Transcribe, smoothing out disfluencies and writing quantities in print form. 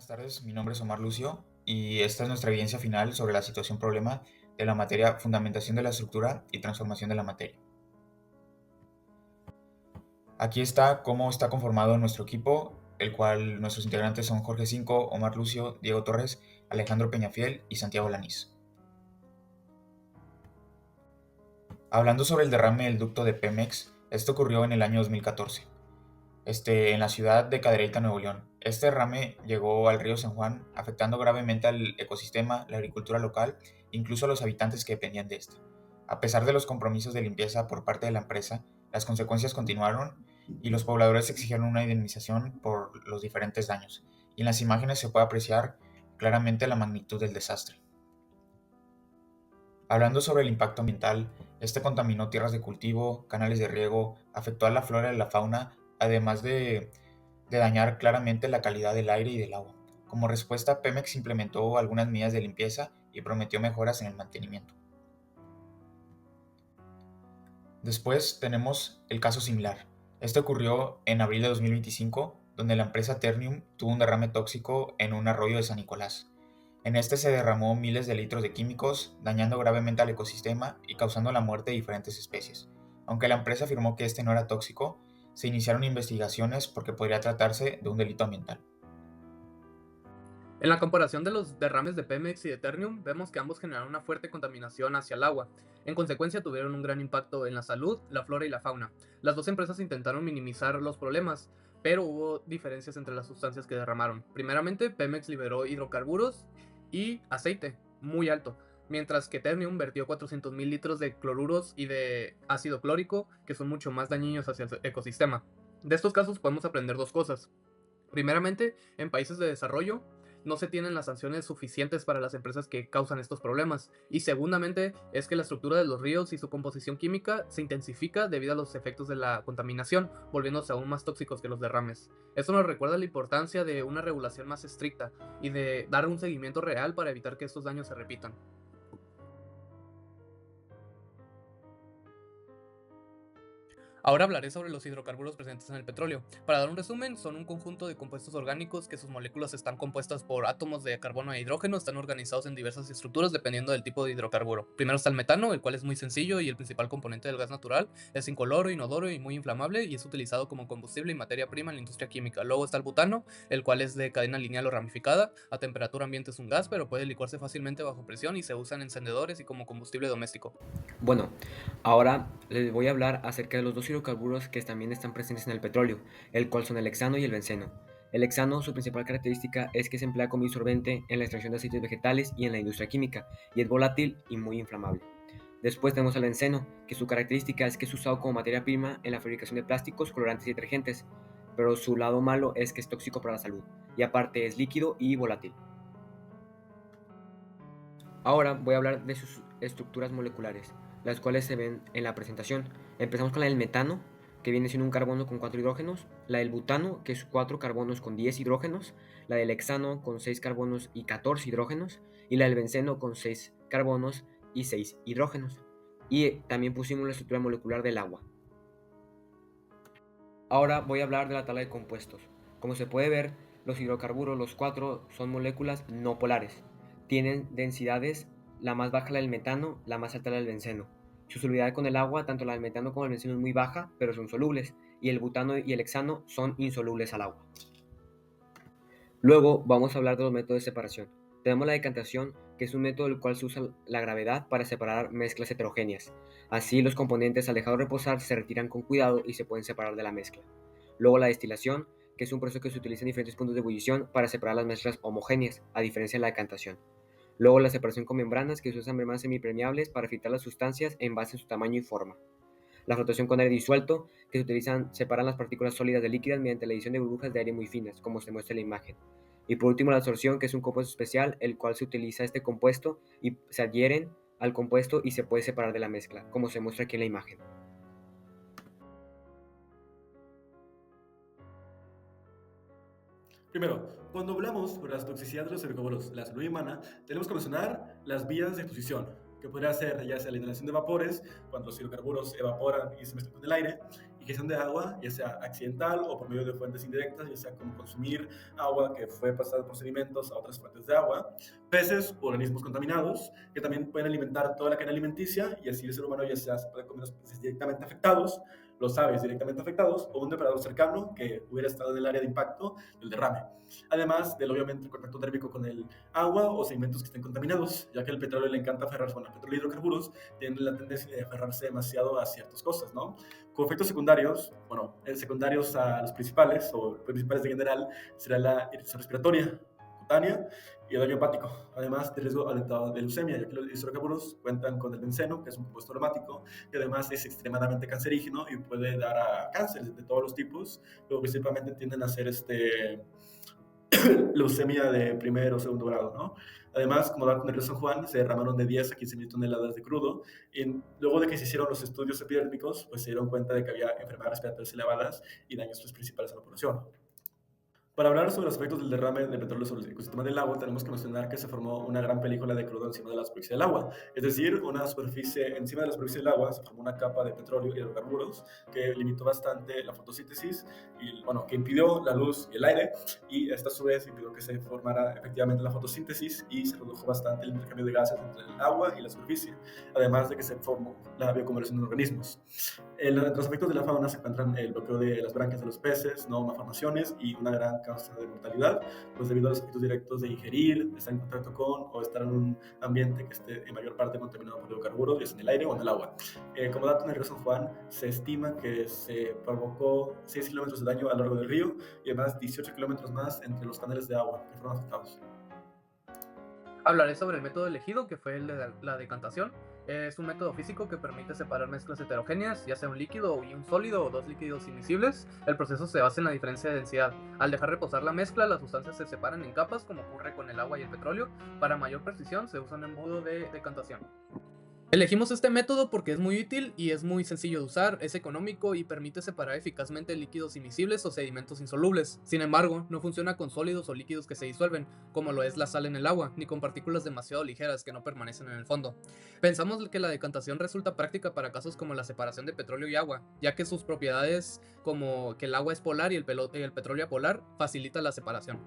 Buenas tardes, mi nombre es Omar Lucio y esta es nuestra evidencia final sobre la situación problema de la materia fundamentación de la estructura y transformación de la materia. Aquí está cómo está conformado nuestro equipo, el cual nuestros integrantes son Jorge Cinco, Omar Lucio, Diego Torres, Alejandro Peñafiel y Santiago Lanís. Hablando sobre el derrame del ducto de Pemex, esto ocurrió en el año 2014. En la ciudad de Cadereyta, Nuevo León. Este derrame llegó al río San Juan, afectando gravemente al ecosistema, la agricultura local, incluso a los habitantes que dependían de este. A pesar de los compromisos de limpieza por parte de la empresa, las consecuencias continuaron y los pobladores exigieron una indemnización por los diferentes daños. Y en las imágenes se puede apreciar claramente la magnitud del desastre. Hablando sobre el impacto ambiental, este contaminó tierras de cultivo, canales de riego, afectó a la flora y la fauna, además de dañar claramente la calidad del aire y del agua. Como respuesta, Pemex implementó algunas medidas de limpieza y prometió mejoras en el mantenimiento. Después tenemos el caso similar. Este ocurrió en abril de 2025, donde la empresa Ternium tuvo un derrame tóxico en un arroyo de San Nicolás. En este se derramó miles de litros de químicos, dañando gravemente al ecosistema y causando la muerte de diferentes especies. Aunque la empresa afirmó que este no era tóxico, se iniciaron investigaciones porque podría tratarse de un delito ambiental. En la comparación de los derrames de Pemex y de Ternium, vemos que ambos generaron una fuerte contaminación hacia el agua. En consecuencia, tuvieron un gran impacto en la salud, la flora y la fauna. Las dos empresas intentaron minimizar los problemas, pero hubo diferencias entre las sustancias que derramaron. Primeramente, Pemex liberó hidrocarburos y aceite, muy alto, mientras que Ternium vertió 400.000 litros de cloruros y de ácido clórico, que son mucho más dañinos hacia el ecosistema. De estos casos podemos aprender dos cosas. Primeramente, en países de desarrollo no se tienen las sanciones suficientes para las empresas que causan estos problemas. Y segundamente, es que la estructura de los ríos y su composición química se intensifica debido a los efectos de la contaminación, volviéndose aún más tóxicos que los derrames. Esto nos recuerda la importancia de una regulación más estricta y de dar un seguimiento real para evitar que estos daños se repitan. Ahora hablaré sobre los hidrocarburos presentes en el petróleo. Para dar un resumen, son un conjunto de compuestos orgánicos que sus moléculas están compuestas por átomos de carbono e hidrógeno, están organizados en diversas estructuras dependiendo del tipo de hidrocarburo. Primero está el metano, el cual es muy sencillo y el principal componente del gas natural, es incoloro, inodoro y muy inflamable y es utilizado como combustible y materia prima en la industria química. Luego está el butano, el cual es de cadena lineal o ramificada, a temperatura ambiente es un gas, pero puede licuarse fácilmente bajo presión y se usa en encendedores y como combustible doméstico. Bueno, ahora les voy a hablar acerca de los dos hidrocarburos que también están presentes en el petróleo, el cual son el hexano y el benceno. El hexano, su principal característica es que se emplea como disolvente en la extracción de aceites vegetales y en la industria química, y es volátil y muy inflamable. Después tenemos el benceno, que su característica es que es usado como materia prima en la fabricación de plásticos, colorantes y detergentes, pero su lado malo es que es tóxico para la salud, y aparte es líquido y volátil. Ahora voy a hablar de sus estructuras moleculares, las cuales se ven en la presentación. Empezamos con la del metano, que viene siendo un carbono con 4 hidrógenos, la del butano, que es 4 carbonos con 10 hidrógenos, la del hexano con 6 carbonos y 14 hidrógenos, y la del benceno con 6 carbonos y 6 hidrógenos. Y también pusimos la estructura molecular del agua. Ahora voy a hablar de la tabla de compuestos. Como se puede ver, los hidrocarburos, los cuatro, son moléculas no polares. Tienen densidades, la más baja la del metano, la más alta la del benceno. Su solubilidad con el agua, tanto la del metano como el benceno es muy baja, pero son solubles, y el butano y el hexano son insolubles al agua. Luego vamos a hablar de los métodos de separación. Tenemos la decantación, que es un método en el cual se usa la gravedad para separar mezclas heterogéneas. Así los componentes al dejar de reposar se retiran con cuidado y se pueden separar de la mezcla. Luego la destilación, que es un proceso que se utiliza en diferentes puntos de ebullición para separar las mezclas homogéneas, a diferencia de la decantación. Luego la separación con membranas, que se usan membranas semipermeables para filtrar las sustancias en base a su tamaño y forma. La flotación con aire disuelto, que separan las partículas sólidas de líquidas mediante la edición de burbujas de aire muy finas, como se muestra en la imagen. Y por último la absorción, que es un compuesto especial, el cual se utiliza este compuesto y se adhieren al compuesto y se puede separar de la mezcla, como se muestra aquí en la imagen. Primero, cuando hablamos sobre la toxicidad de los hidrocarburos, la salud humana, tenemos que mencionar las vías de exposición, que podría ser ya sea la inhalación de vapores, cuando los hidrocarburos evaporan y se mezclan con el aire, ingestión de agua, ya sea accidental o por medio de fuentes indirectas, ya sea como consumir agua que fue pasada por sedimentos a otras fuentes de agua, peces u organismos contaminados, que también pueden alimentar toda la cadena alimenticia, y así el ser humano ya sea se puede comer los peces directamente afectados, los aves directamente afectados, o un depredador cercano que hubiera estado en el área de impacto del derrame. Además del, obviamente, el contacto térmico con el agua o sedimentos que estén contaminados, ya que el petróleo le encanta aferrarse, bueno, el petróleo y hidrocarburos tienen la tendencia de aferrarse demasiado a ciertas cosas, ¿no? Con efectos secundarios, bueno, secundarios a los principales, o principales de general, será la irritación respiratoria, cutánea y el daño hepático, además de riesgo aumentado de leucemia, ya que los hidrocarburos cuentan con el benceno, que es un compuesto aromático, que además es extremadamente cancerígeno y puede dar a cánceres de todos los tipos, pero principalmente tienden a ser leucemia de primer o segundo grado, ¿no? Además, como dato en el río San Juan, se derramaron de 10 a 15 mil toneladas de crudo, y luego de que se hicieron los estudios epidérmicos, pues se dieron cuenta de que había enfermedades respiratorias elevadas y daños principales a la población. Para hablar sobre los efectos del derrame de petróleo sobre el ecosistema del agua, tenemos que mencionar que se formó una gran película de crudo encima de la superficie del agua. Es decir, encima de la superficie del agua se formó una capa de petróleo y hidrocarburos que limitó bastante la fotosíntesis y, bueno, que impidió la luz y el aire, y esta a su vez impidió que se formara efectivamente la fotosíntesis y se redujo bastante el intercambio de gases entre el agua y la superficie, además de que se formó la bioacumulación de organismos. Entre los efectos de la fauna se encuentran el bloqueo de las branquias de los peces, no malformaciones y una gran causa de mortalidad, pues debido a los efectos directos de ingerir, de estar en contacto con o estar en un ambiente que esté en mayor parte contaminado por hidrocarburos, ya sea en el aire o en el agua. Como dato, en el río San Juan se estima que se provocó 6 kilómetros de daño a lo largo del río y además 18 kilómetros más entre los canales de agua que fueron afectados. Hablaré sobre el método elegido, que fue el de la decantación. Es un método físico que permite separar mezclas heterogéneas, ya sea un líquido y un sólido o dos líquidos invisibles. El proceso se basa en la diferencia de densidad. Al dejar reposar la mezcla, las sustancias se separan en capas, como ocurre con el agua y el petróleo. Para mayor precisión, se usa un embudo de decantación. Elegimos este método porque es muy útil y es muy sencillo de usar, es económico y permite separar eficazmente líquidos invisibles o sedimentos insolubles. Sin embargo, no funciona con sólidos o líquidos que se disuelven, como lo es la sal en el agua, ni con partículas demasiado ligeras que no permanecen en el fondo. Pensamos que la decantación resulta práctica para casos como la separación de petróleo y agua, ya que sus propiedades, como que el agua es polar y el petróleo apolar, facilita la separación.